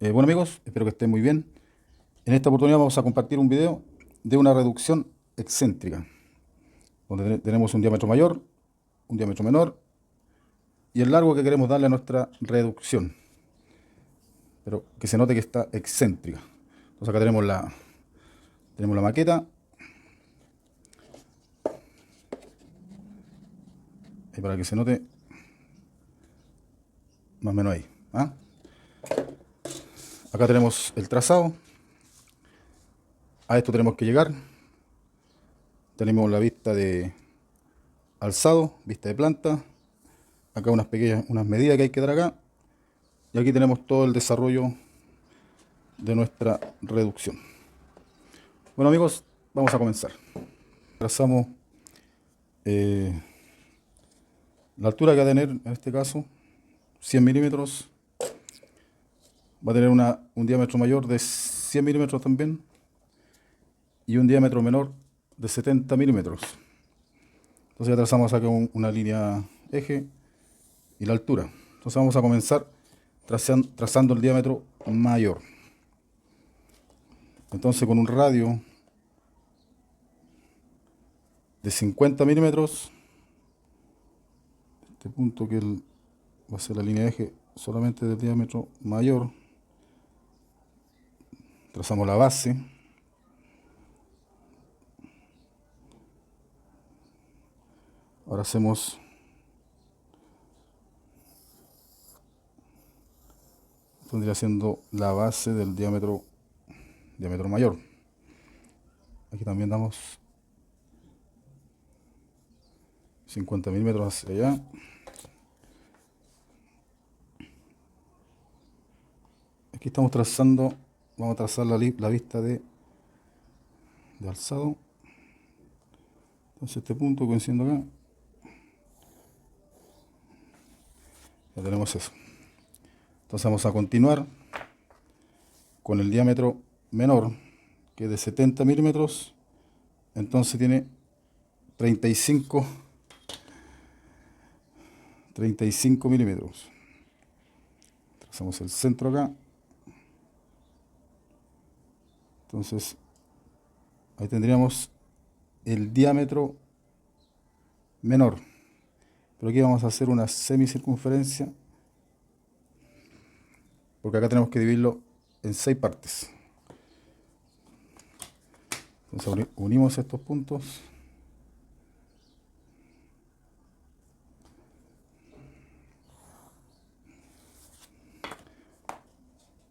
Bueno amigos, espero que estén muy bien. En esta oportunidad vamos a compartir un video de una reducción excéntrica, donde tenemos un diámetro mayor, un diámetro menor y el largo que queremos darle a nuestra reducción, pero que se note que está excéntrica. Entonces acá tenemos la maqueta, y para que se note más o menos ahí. ¿Ah? Acá tenemos el trazado, a esto tenemos que llegar. Tenemos la vista de alzado, vista de planta, acá unas medidas que hay que dar acá, y aquí tenemos todo el desarrollo de nuestra reducción. Bueno amigos, vamos a comenzar. Trazamos eh, la altura que va a tener en este caso 100 milímetros. Va a tener un diámetro mayor de 100 milímetros también y un diámetro menor de 70 milímetros. Entonces ya trazamos acá una línea eje y la altura. Entonces vamos a comenzar trazando el diámetro mayor. Entonces con un radio de 50 milímetros, este punto va a ser la línea eje solamente del diámetro mayor, trazamos la base. Ahora vendría siendo la base del diámetro mayor. Aquí también damos 50 milímetros hacia allá. Aquí estamos trazando, vamos a trazar la vista de alzado. Entonces este punto coincidiendo acá, ya tenemos eso. Entonces vamos a continuar con el diámetro menor, que es de 70 milímetros. Entonces tiene 35 milímetros. Trazamos el centro acá. Entonces ahí tendríamos el diámetro menor. Pero aquí vamos a hacer una semicircunferencia, porque acá tenemos que dividirlo en 6 partes. Entonces unimos estos puntos.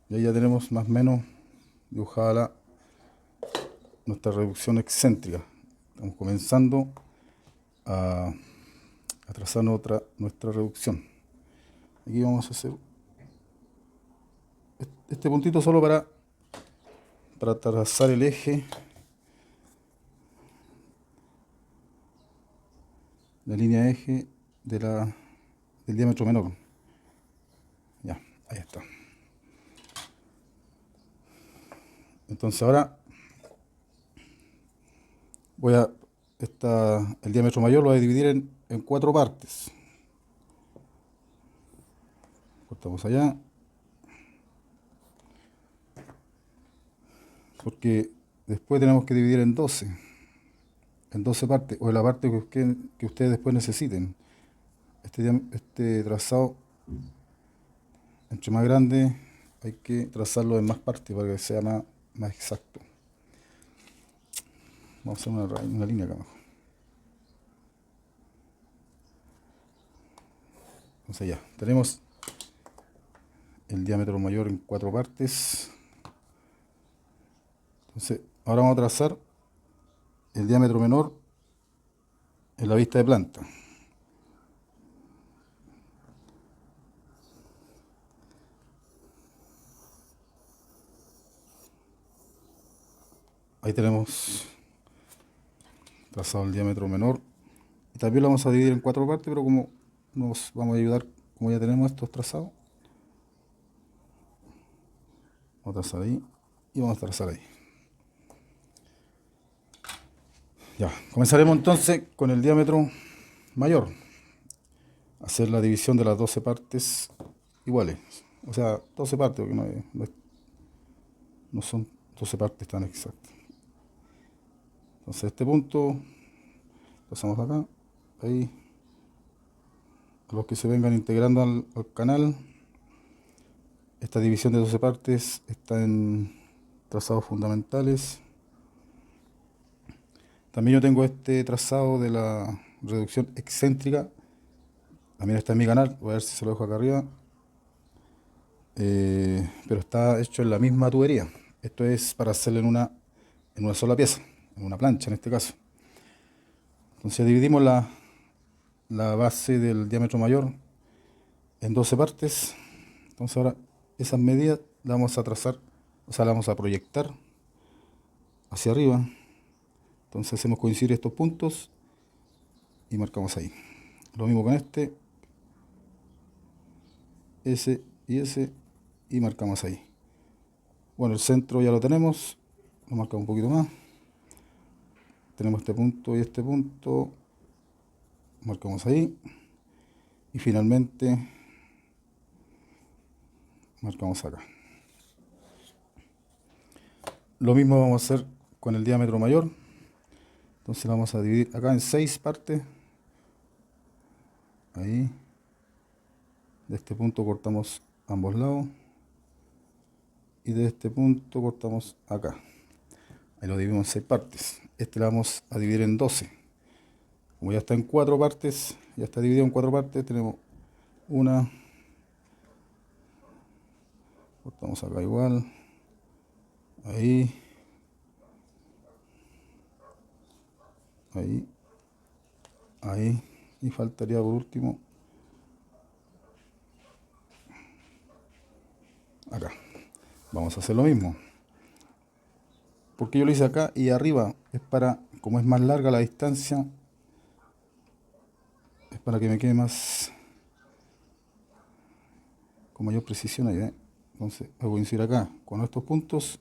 Y ahí ya tenemos más o menos dibujada nuestra reducción excéntrica. Estamos comenzando a trazar nuestra reducción. Aquí vamos a hacer este puntito solo para trazar el eje, la línea eje del diámetro menor. Ya, ahí está. Entonces ahora el diámetro mayor lo voy a dividir en 4 partes. Cortamos allá, porque después tenemos que dividir en 12 partes, o en la parte que ustedes después necesiten. Este trazado, entre más grande, hay que trazarlo en más partes para que sea más exacto. Vamos a hacer una línea acá abajo. Entonces ya, tenemos el diámetro mayor en 4 partes. Entonces, ahora vamos a trazar el diámetro menor en la vista de planta. Ahí tenemos trazado el diámetro menor. Y también lo vamos a dividir en 4 partes, pero como nos vamos a ayudar, como ya tenemos estos trazados, vamos a trazar ahí y vamos a trazar ahí. Ya, comenzaremos entonces con el diámetro mayor. Hacer la división de las 12 partes iguales. O sea, 12 partes, porque no son 12 partes tan exactas. Entonces este punto pasamos acá, ahí, a los que se vengan integrando al canal. Esta división de 12 partes está en trazados fundamentales. También yo tengo este trazado de la reducción excéntrica. También está en mi canal. Voy a ver si se lo dejo acá arriba. Pero está hecho en la misma tubería. Esto es para hacerlo en una sola pieza, en una plancha en este caso. Entonces dividimos la base del diámetro mayor en 12 partes. Entonces ahora esas medidas las vamos a trazar, o sea, las vamos a proyectar hacia arriba. Entonces hacemos coincidir estos puntos y marcamos ahí. Lo mismo con este, ese y marcamos ahí. Bueno, el centro ya lo tenemos, lo marcamos un poquito más. Tenemos este punto y este punto, marcamos ahí. Y finalmente marcamos acá. Lo mismo vamos a hacer con el diámetro mayor. Entonces lo vamos a dividir acá en 6 partes. Ahí. De este punto cortamos ambos lados. Y de este punto cortamos acá. Ahí lo dividimos en 6 partes. Este lo vamos a dividir en 12. Como ya está en 4 partes, ya está dividido en 4 partes, tenemos una. Cortamos acá igual. Ahí. Ahí. Ahí. Y faltaría por último acá. Vamos a hacer lo mismo. Porque yo lo hice acá y arriba es para, como es más larga la distancia, es para que me quede más con mayor precisión ahí, ¿eh? Entonces hago coincidir acá con estos puntos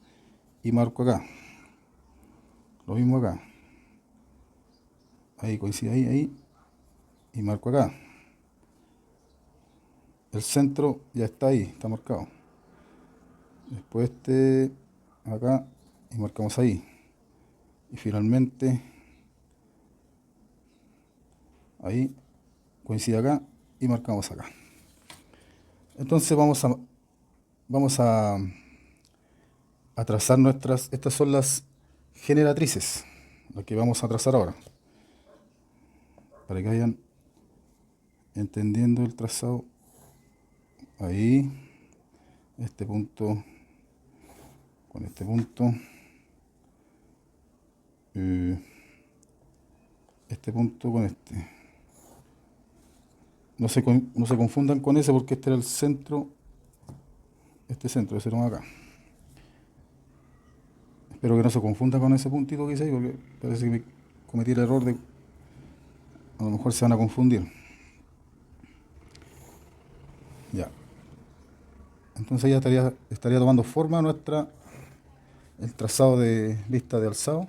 y marco acá. Lo mismo acá. Ahí coincide ahí y marco acá. El centro ya está ahí, está marcado. Después este acá y marcamos ahí. Y finalmente ahí coincide acá y marcamos acá. Entonces vamos a trazar estas son las generatrices, las que vamos a trazar ahora, para que vayan entendiendo el trazado. Ahí, este punto con este punto, este punto con este. No se confundan con ese porque este era el centro, este centro, ese era acá. Espero que no se confunda con ese puntito que hice ahí porque parece que me cometí el error de... A lo mejor se van a confundir. Ya. Entonces ya estaría tomando forma el trazado de lista de alzado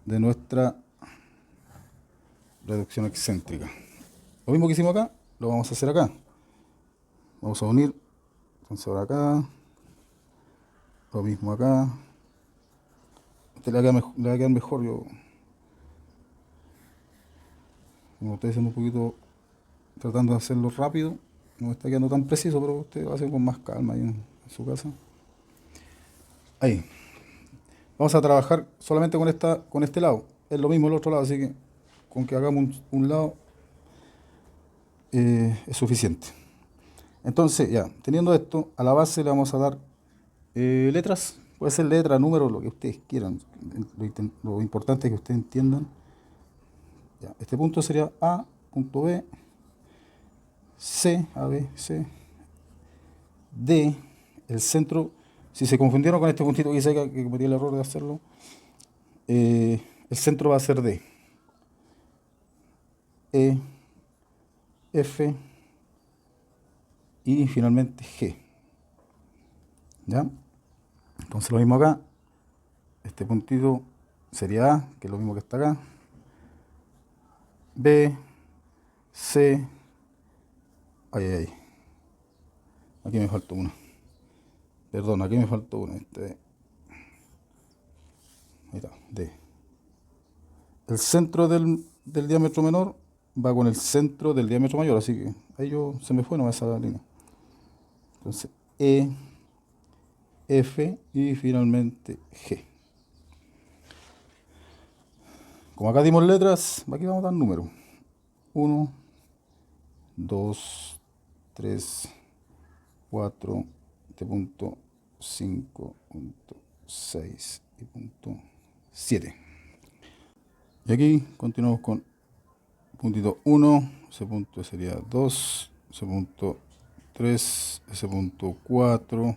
de nuestra reducción excéntrica. Lo mismo que hicimos acá, lo vamos a hacer acá. Vamos a unir, entonces ahora acá, lo mismo acá. Este le va a quedar mejor, yo como estoy haciendo un poquito, tratando de hacerlo rápido, no me está quedando tan preciso, pero usted va a hacer con más calma ahí en su casa. Ahí. Vamos a trabajar solamente con este lado. Es lo mismo el otro lado, así que con que hagamos un lado es suficiente. Entonces, ya, teniendo esto, a la base le vamos a dar letras. Puede ser letra, número, lo que ustedes quieran. Lo importante es que ustedes entiendan. Ya, este punto sería A, punto B, C, A, B, C, D, el centro. Si se confundieron con este puntito que hice acá, que cometí el error de hacerlo, el centro va a ser D, E, F y finalmente G. ¿Ya? Entonces lo mismo acá. Este puntito sería A, que es lo mismo que está acá. B, C, ahí Aquí me faltó una. Perdón, aquí me faltó una. Ahí está, D. El centro del diámetro menor va con el centro del diámetro mayor, así que ahí se me fue nomás esa línea. Entonces, E, F y finalmente G. Como acá dimos letras, aquí vamos a dar números. 1, 2, 3, 4, este punto, 5, punto, 6 y punto 7. Y aquí continuamos con puntito 1, ese punto sería 2, ese punto 3, ese punto 4,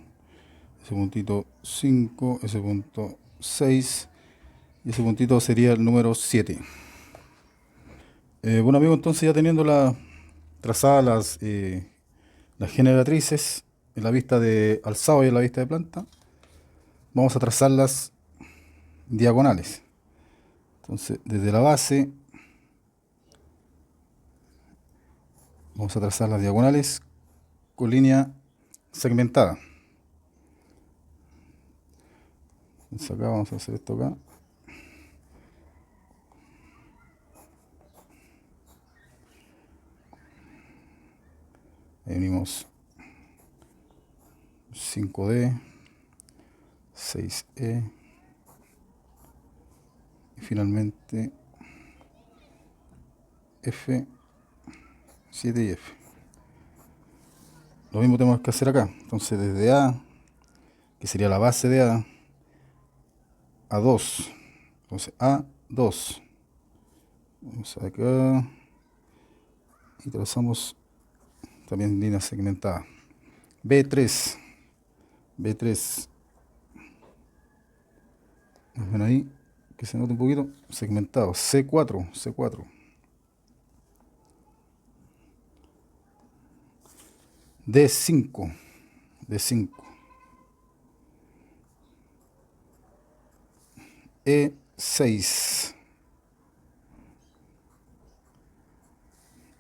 ese puntito 5, ese punto 6 y ese puntito sería el número 7. Bueno amigo, entonces ya teniendo trazadas las generatrices en la vista de alzado y en la vista de planta, vamos a trazar las diagonales. Entonces desde la base vamos a trazar las diagonales con línea segmentada. Entonces acá vamos a hacer esto acá. Ahí unimos 5D, 6E y finalmente F, 7 y F. Lo mismo tenemos que hacer acá. Entonces desde A, que sería la base de A 2. Entonces A2. Vamos acá y trazamos también línea segmentada. B3. B3. Ven ahí que se note un poquito segmentado. C4. C4. D5. D5. E6.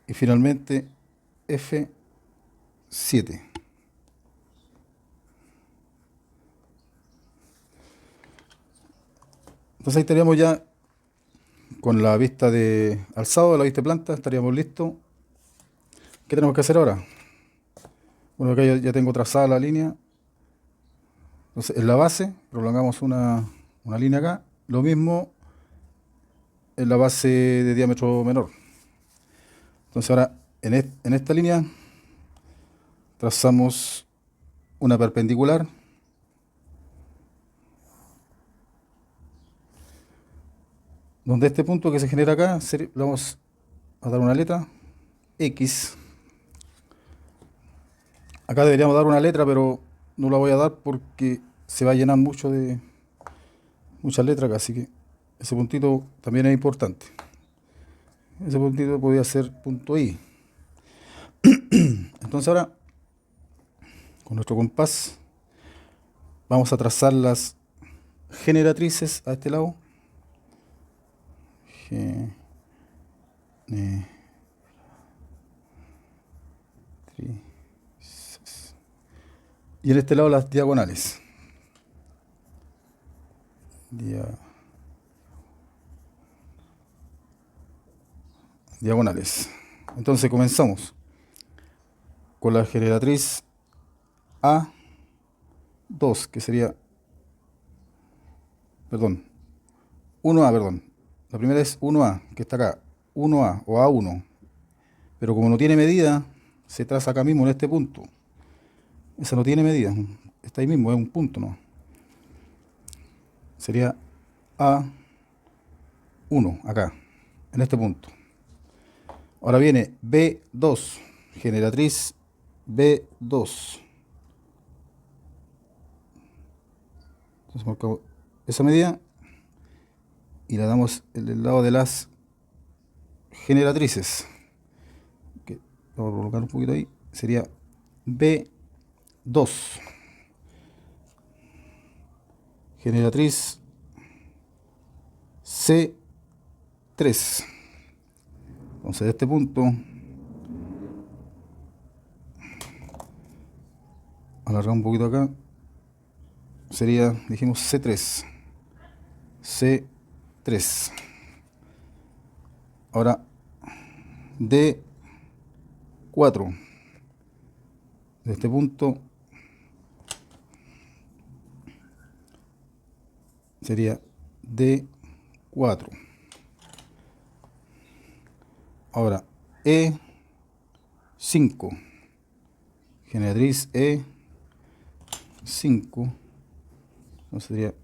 Y finalmente F7. Entonces ahí estaríamos ya con la vista de alzado, la vista de planta, estaríamos listos. ¿Qué tenemos que hacer ahora? Bueno, acá ya tengo trazada la línea. Entonces en la base prolongamos una línea acá. Lo mismo en la base de diámetro menor. Entonces ahora en esta línea trazamos una perpendicular. Donde este punto que se genera acá, le vamos a dar una letra X. Acá deberíamos dar una letra, pero no la voy a dar porque se va a llenar mucho de muchas letras acá, así que ese puntito también es importante. Ese puntito podría ser punto I. Entonces ahora, con nuestro compás, vamos a trazar las generatrices a este lado. Y en este lado las diagonales. Diagonales. Entonces comenzamos con la generatriz A2, que sería, perdón, 1A, perdón. La primera es 1A, que está acá, 1A o A1. Pero como no tiene medida, se traza acá mismo en este punto. Esa no tiene medida, está ahí mismo, es un punto, ¿no? Sería A1, acá, en este punto. Ahora viene B2, generatriz B2. Entonces marcamos esa medida y la damos en el lado de las generatrices. Que vamos a colocar un poquito ahí. Sería B2. Generatriz C3. Entonces de este punto alargar un poquito acá, sería, dijimos C3. C3. Ahora D4. De este punto sería D4. Ahora E5. Generatriz E5. Entonces sería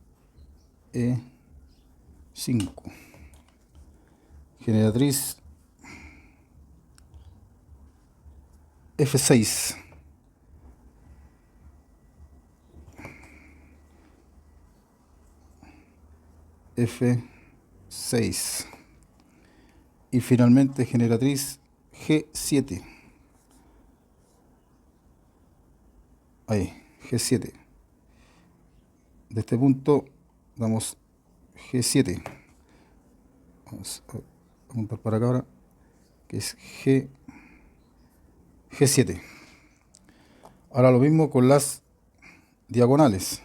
E5. Generatriz F6. F6. Y finalmente generatriz G7. Ahí, G7. De este punto damos G7. Vamos a apuntar para acá ahora, que es G7. Ahora lo mismo con las diagonales.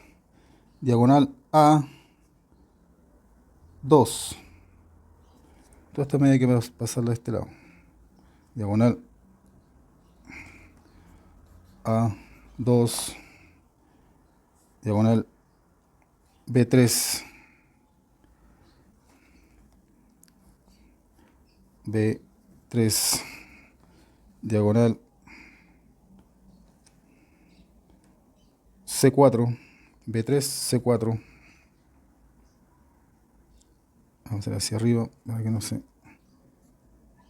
Diagonal A2. Toda esta medida hay que pasarla de este lado. Diagonal A2. Diagonal B3. B3. Diagonal C4. B3, C4. Vamos a hacer hacia arriba para que no se...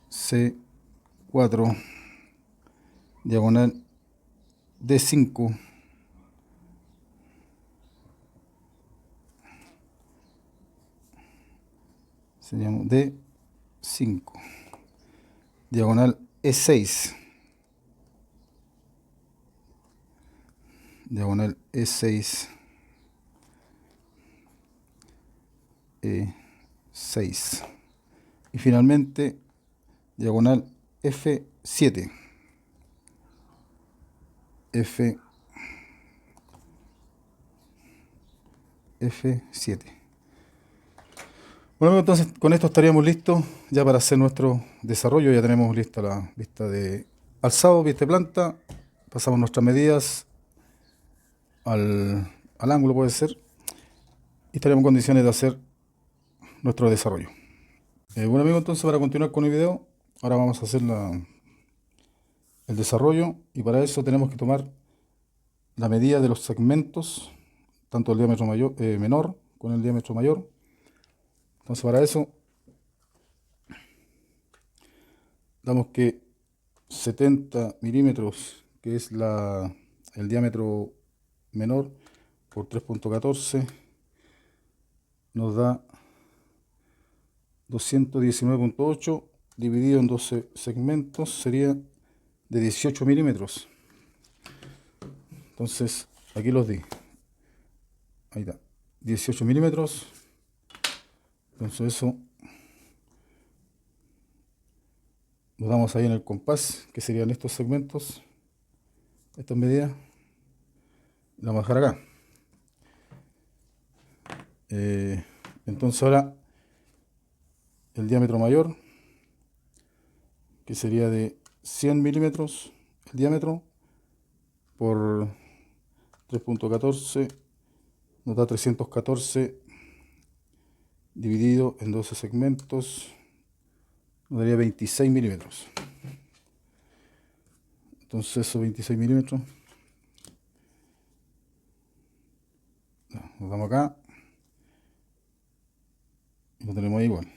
C4. Diagonal D5. Seríamos D5. Diagonal E6. Diagonal E6. E6. Y finalmente, diagonal F7. F7. Bueno, entonces con esto estaríamos listos ya para hacer nuestro desarrollo. Ya tenemos lista la vista de alzado, vista de planta. Pasamos nuestras medidas al ángulo, puede ser. Y estaremos en condiciones de hacer nuestro desarrollo. Bueno, amigos, entonces para continuar con el video, ahora vamos a hacer el desarrollo. Y para eso tenemos que tomar la medida de los segmentos, tanto el diámetro menor con el diámetro mayor. Entonces para eso damos que 70 milímetros, que es el diámetro menor, por 3.14 nos da 219.8 dividido en 12 segmentos, sería de 18 milímetros. Entonces aquí los di. Ahí está, 18 milímetros. Entonces eso lo damos ahí en el compás, que serían estos segmentos, estas medidas. La vamos a dejar acá. Entonces ahora el diámetro mayor, que sería de 100 milímetros el diámetro, por 3.14 nos da 314 dividido en 12 segmentos, nos daría 26 milímetros. Entonces esos 26 milímetros nos damos acá y lo tenemos ahí igual,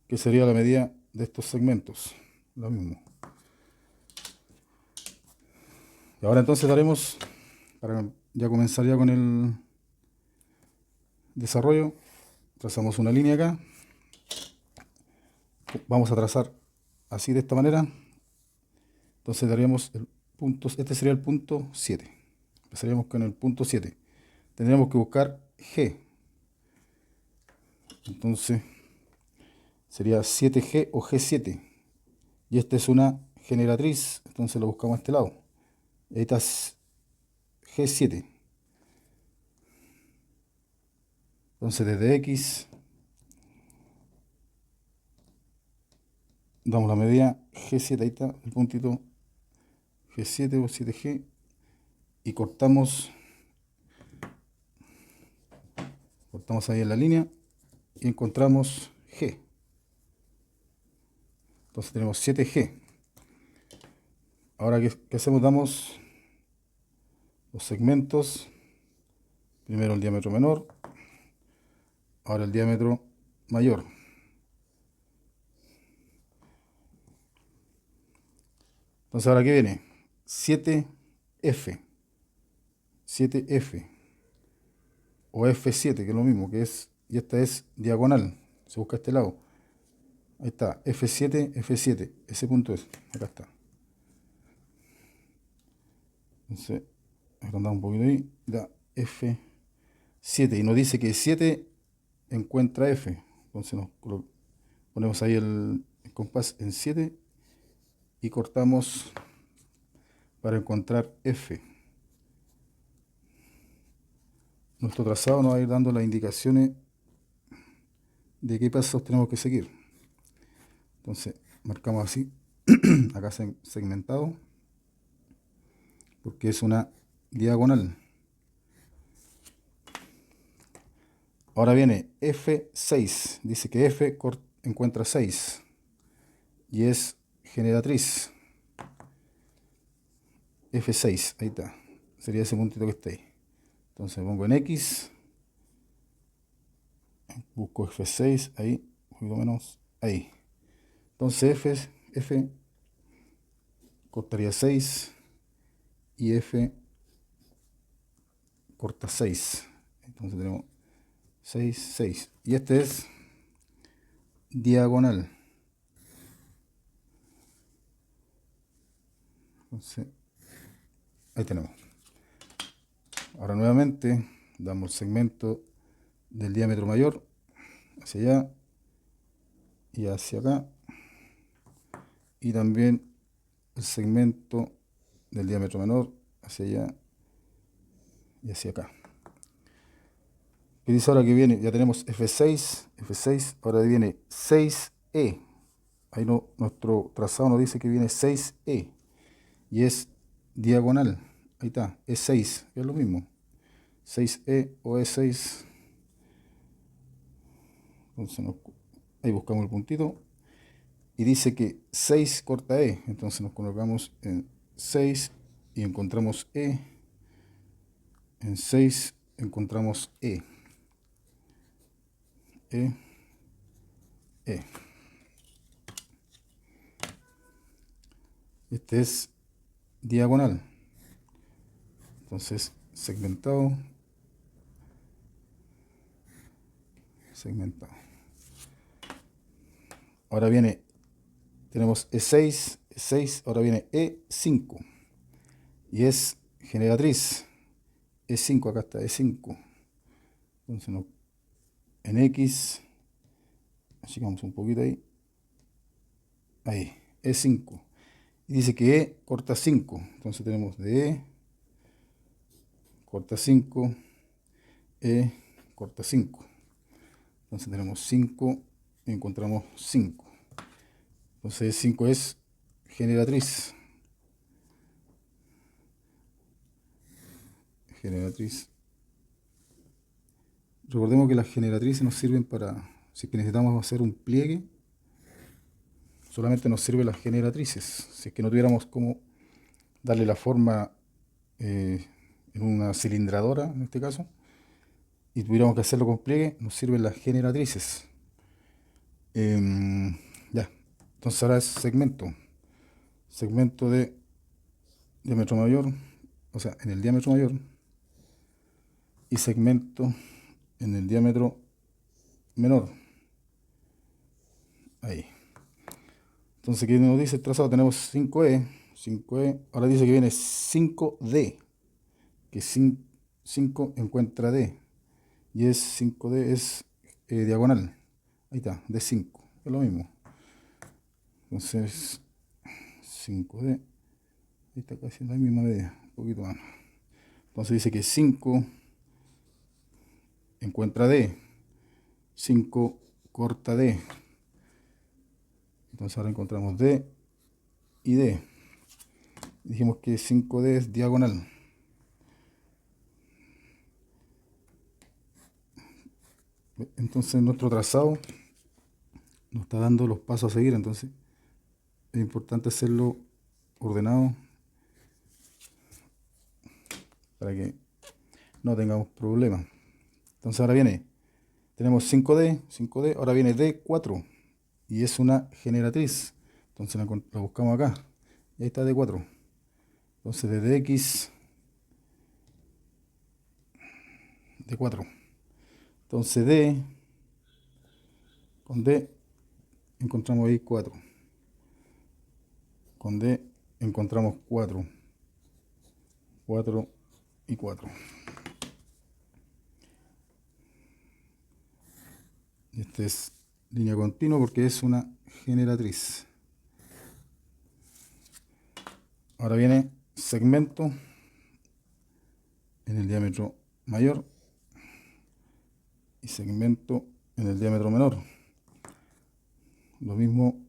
que sería la medida de estos segmentos, lo mismo. Y ahora entonces daremos, para ya comenzar ya con el desarrollo, trazamos una línea acá, vamos a trazar así de esta manera. Entonces daríamos el punto, este sería el punto 7. Empezaríamos con el punto 7. Tendríamos que buscar G. Entonces sería 7G o G7. Y esta es una generatriz, entonces lo buscamos a este lado. Ahí está G7. Entonces desde X damos la medida G7, ahí está el puntito G7 o 7G, y cortamos ahí en la línea y encontramos G. Entonces tenemos 7G. Ahora, ¿qué hacemos? Damos los segmentos. Primero el diámetro menor, ahora el diámetro mayor. Entonces, ahora, ¿qué viene? 7F. 7F. O F7, que es lo mismo, y esta es diagonal. Se busca este lado. Ahí está, F7, F7. Ese punto es. Acá está. Entonces, agrandamos un poquito ahí. Da F7. Y nos dice que 7 encuentra F. Entonces ponemos ahí el compás en 7 y cortamos para encontrar F. Nuestro trazado nos va a ir dando las indicaciones de qué pasos tenemos que seguir. Entonces, marcamos así, acá segmentado, porque es una diagonal. Ahora viene F6, dice que F encuentra 6 y es generatriz. F6, ahí está, sería ese puntito que está ahí. Entonces pongo en X, busco F6, ahí, un poquito menos, ahí. Entonces F cortaría 6 y F corta 6. Entonces tenemos 6, 6. Y este es diagonal. Entonces, ahí tenemos. Ahora nuevamente damos el segmento del diámetro mayor hacia allá y hacia acá. Y también el segmento del diámetro menor hacia allá y hacia acá. ¿Qué dice ahora que viene? Ya tenemos F6, F6, ahora viene 6E. Ahí nuestro trazado nos dice que viene 6E y es diagonal. Ahí está, E6, es lo mismo. 6E o E6. Entonces ahí buscamos el puntito y dice que 6 corta E. Entonces nos colocamos en 6 y encontramos E. En 6 encontramos E. E. E. Este es diagonal. Entonces, segmentado. Segmentado. Ahora tenemos E6, E6, ahora viene E5. Y es generatriz. E5, acá está, E5. Entonces, en X, achicamos un poquito ahí. Ahí, E5. Y dice que E corta 5. Entonces tenemos de E, corta 5, E, corta 5. Entonces tenemos 5 y encontramos 5. Entonces 5 es generatriz. Generatriz. Recordemos que las generatrices nos sirven para, si es que necesitamos hacer un pliegue, solamente nos sirven las generatrices. Si es que no tuviéramos cómo darle la forma en una cilindradora, en este caso, y tuviéramos que hacerlo con pliegue, nos sirven las generatrices. Ya, entonces ahora es segmento de diámetro mayor, o sea, en el diámetro mayor, y segmento en el diámetro menor. Ahí. Entonces, ¿qué nos dice el trazado? Tenemos 5E, 5E, ahora dice que viene 5D, que 5 encuentra D, y es 5D es diagonal. Ahí está, D5, es lo mismo. Entonces, 5D, ahí está casi la misma medida, un poquito más. Entonces dice que 5 encuentra D, 5 corta D. Entonces ahora encontramos D y D. Dijimos que 5D es diagonal. Entonces nuestro trazado nos está dando los pasos a seguir, entonces es importante hacerlo ordenado para que no tengamos problemas. Entonces ahora tenemos 5D, 5D, ahora viene D4 y es una generatriz. Entonces la buscamos acá y ahí está D4. Entonces de DX, D4. Entonces con D encontramos ahí 4. Con D encontramos 4. 4 y 4. Esta es línea continua porque es una generatriz. Ahora viene segmento en el diámetro mayor y segmento en el diámetro menor. Lo mismo,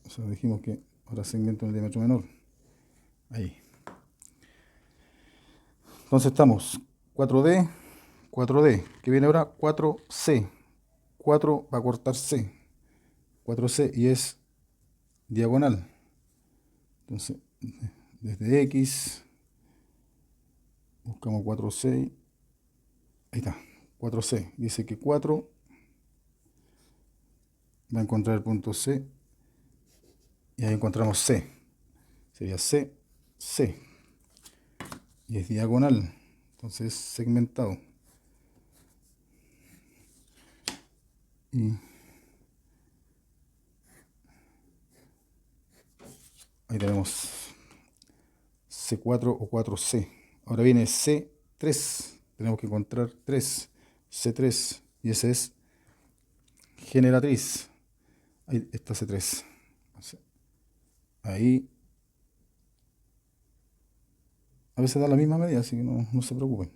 o sea, dijimos que ahora segmento en el diámetro menor. Ahí. Entonces estamos 4D, 4D, que viene ahora 4C. 4 va a cortar C. 4C y es diagonal. Entonces, desde X, buscamos 4C. Ahí está, 4C. Dice que 4 va a encontrar el punto C. Y ahí encontramos C. Sería C, C. Y es diagonal. Entonces es segmentado. Y ahí tenemos C4 o 4C. Ahora viene C3. Tenemos que encontrar 3. C3. Y ese es generatriz. Ahí está C3. Ahí. A veces da la misma medida, así que no se preocupen.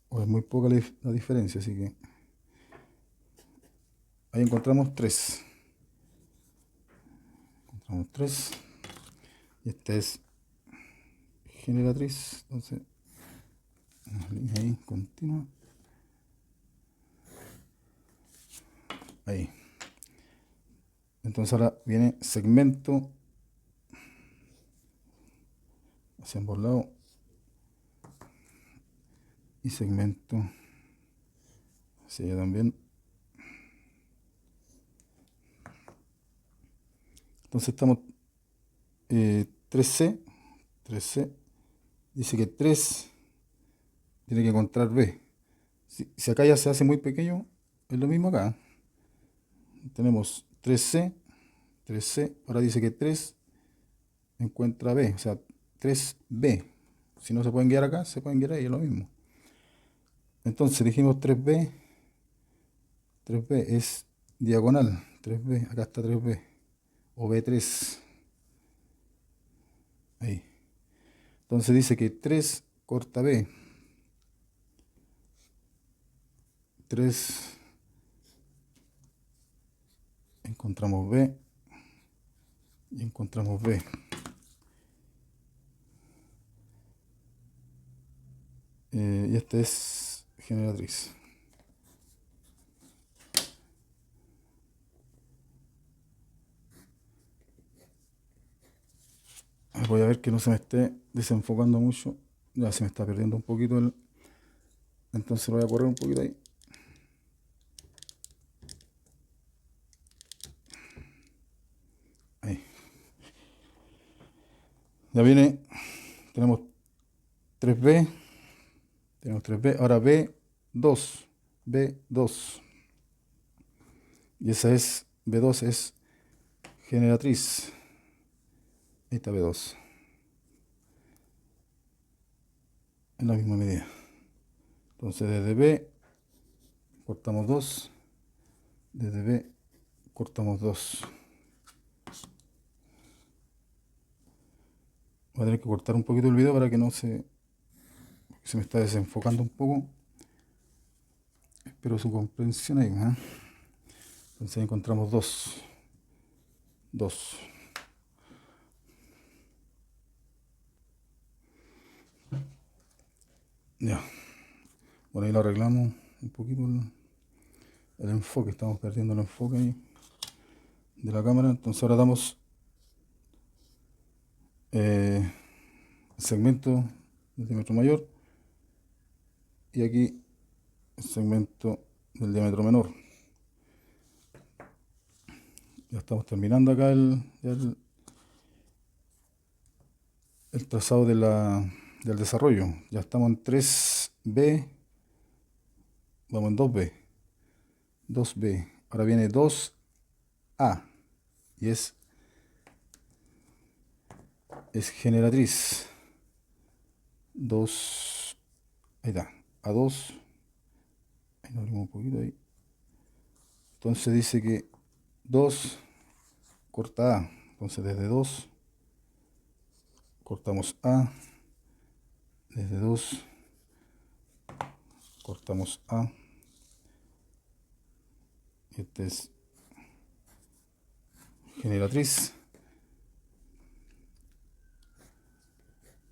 O es muy poca la diferencia, así que ahí encontramos 3. Encontramos 3. Y esta es generatriz. Entonces, una línea ahí continua. Ahí. Entonces ahora viene segmento hacia ambos lados y segmento hacia allá también. Entonces estamos 3C, 3C, dice que 3 tiene que encontrar B. Si acá ya se hace muy pequeño, es lo mismo acá. Tenemos 3C, 3C, ahora dice que 3 encuentra B, o sea, 3B. Si no se pueden guiar acá, se pueden guiar ahí, es lo mismo. Entonces dijimos 3B, 3B es diagonal, 3B, acá está 3B, o B3. Ahí. Entonces dice que 3 corta B. 3 encontramos B y encontramos B. Y esta es generatriz. Voy a ver que no se me esté desenfocando mucho. Ya se me está perdiendo un poquito el... Entonces lo voy a correr un poquito ahí. Ahí. Ya viene. Tenemos 3B. Tenemos 3B. Ahora B2. B2. Y esa es... B2 es generatriz. Ahí está B2. En la misma medida. Entonces desde B cortamos 2. Desde B cortamos 2. Voy a tener que cortar un poquito el video para que no se me está desenfocando un poco. Espero su comprensión ahí, ¿eh? Entonces ahí encontramos dos. Ya. Bueno, ahí lo arreglamos un poquito el enfoque. Estamos perdiendo el enfoque ahí de la cámara. Entonces ahora damos el segmento del diámetro mayor y aquí el segmento del diámetro menor. Ya estamos terminando acá el trazado del desarrollo. Ya estamos en 3B, vamos en 2B. Ahora viene 2A y es generatriz. 2, ahí está, A2. Ahí lo abrimos un poquito ahí. Entonces dice que 2 corta A. Entonces desde 2 cortamos A. Desde 2 cortamos A. Este es generatriz.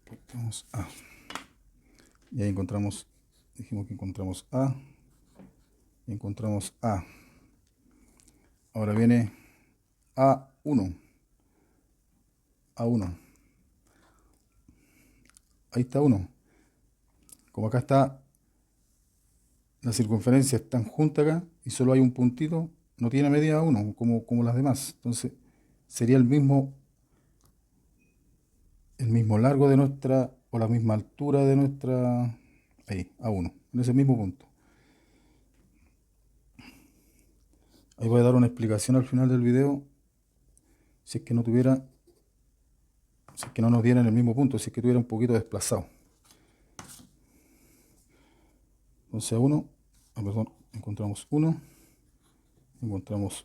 Cortamos A. Y ahí encontramos, dijimos que encontramos A. Y encontramos A. Ahora viene A1. A1. Ahí está 1. Como acá está, las circunferencias están juntas acá y solo hay un puntito, no tiene medida 1 como las demás. Entonces sería el mismo largo de nuestra, o la misma altura de nuestra, ahí, A1, en ese mismo punto. Ahí voy a dar una explicación al final del video, si es que no nos diera en el mismo punto, si es que tuviera un poquito desplazado. Entonces A1, encontramos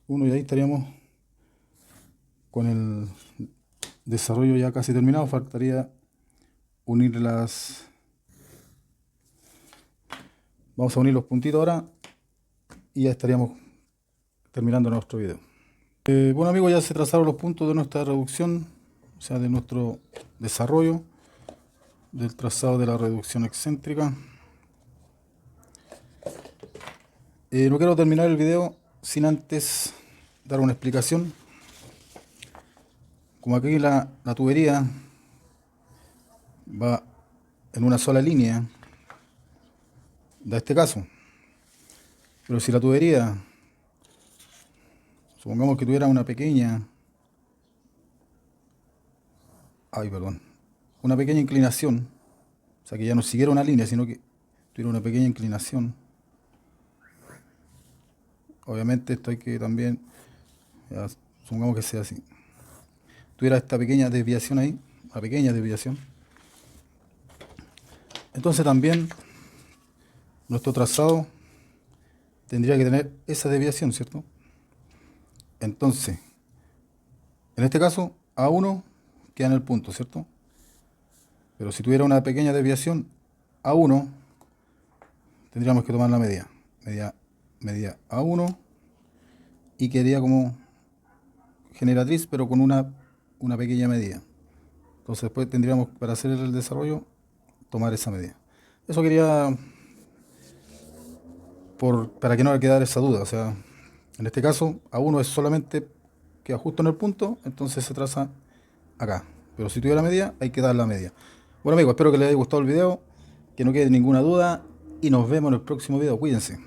1 y ahí estaríamos con el desarrollo ya casi terminado. Faltaría unir vamos a unir los puntitos ahora y ya estaríamos terminando nuestro video. Bueno amigos, ya se trazaron los puntos de nuestra reducción, o sea de nuestro desarrollo del trazado de la reducción excéntrica. No quiero terminar el video sin antes dar una explicación. Como aquí la tubería va en una sola línea, da este caso. Pero si la tubería, supongamos que tuviera una pequeña inclinación, o sea que ya no siguiera una línea, sino que tuviera una pequeña inclinación. Obviamente esto hay que también, ya, supongamos que sea así. Tuviera esta pequeña desviación ahí, una pequeña desviación. Entonces también nuestro trazado tendría que tener esa desviación, ¿cierto? Entonces, en este caso, A1 queda en el punto, ¿cierto? Pero si tuviera una pequeña desviación, A1, tendríamos que tomar la medida. Medida A1 y quedaría como generatriz, pero con una pequeña medida. Entonces después tendríamos, para hacer el desarrollo, tomar esa medida. Eso quería, para que no quedara esa duda. O sea, en este caso, A1 es solamente, queda justo en el punto, entonces se traza acá. Pero si tuviera medida, hay que dar la medida. Bueno amigos, espero que les haya gustado el video, que no quede ninguna duda y nos vemos en el próximo video. Cuídense.